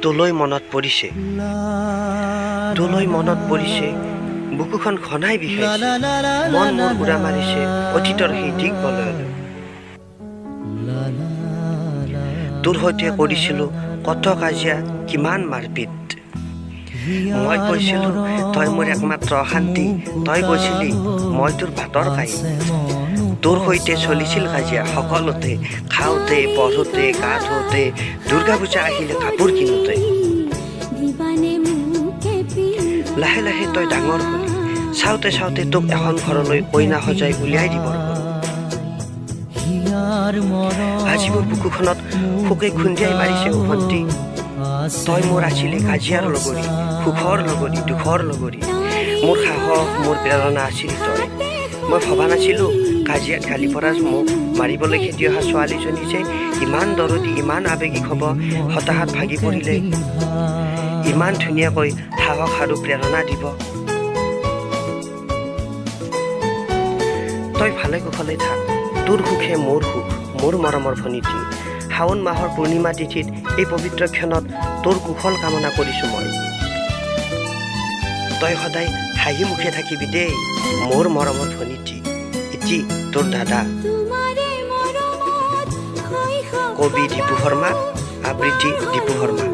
তোলৈ মনত পৰিছে, তোলৈ মনত পৰিছে, বুকুখন ঘনাই বিষাইছে, মন মোৰ বুঢ়া মাৰিছে অতীতৰ সেই দিক বলয়লৈ। তোৰ সৈতে কৰিছিলোঁ কত কাজিয়া, কিমান মাৰপিট। মই কৈছিলোঁ তই মোৰ একমাত্ৰ অশান্তি, তই কৈছিলি মই তোৰ ভাতৰ কাঁই। তোৰ সৈতে চলিছিল কাজিয়া সকলোতে, খাওঁতে, পঢ়োতে, গা ধুওঁতে, দুৰ্গা পূজা আহিলে কাপোৰ কিনোতে। লাহে লাহে তই ডাঙৰ হলি, চাওঁতে চাওঁতে তোক এখন ঘৰলৈ কইনা সজাই উলিয়াই দিবৰ হ'ল। আজি মোৰ বুকুখনত শোকে খুন্দিয়াই মাৰিছে ভণ্টি। তই মোৰ আছিলি কাজিয়াৰ লগৰী, সুখৰ লগৰী, দুখৰ লগৰী। মোৰ সাহস, মোৰ প্ৰেৰণা আছিলি তই। মই ভবা নাছিলোঁ কাজিয়াত গালি পৰা মোক মাৰিবলৈ খেতি অহা ছোৱালীজনী যে ইমান দৰদী, ইমান আৱেগিক হ'ব। হতাশাত ভাগি পৰিলে ইমান ধুনীয়াকৈ সাহস আৰু প্ৰেৰণা দিব। তই ভালে কুশলে থাক, তোৰ সুখে মোৰ সুখ, মোৰ মৰমৰ ভনীতি। শাওণ মাহৰ পূৰ্ণিমা তিথিত এই পবিত্ৰ ক্ষণত তোৰ কুশল কামনা কৰিছোঁ মই। তই সদায় হাঁহি মুখে থাকিবি দেই মোৰ মৰমৰ ভনীতি। ইতি তোৰ দাদা কবি দীপু শৰ্মা, আবৃত্তি দীপু শৰ্মা।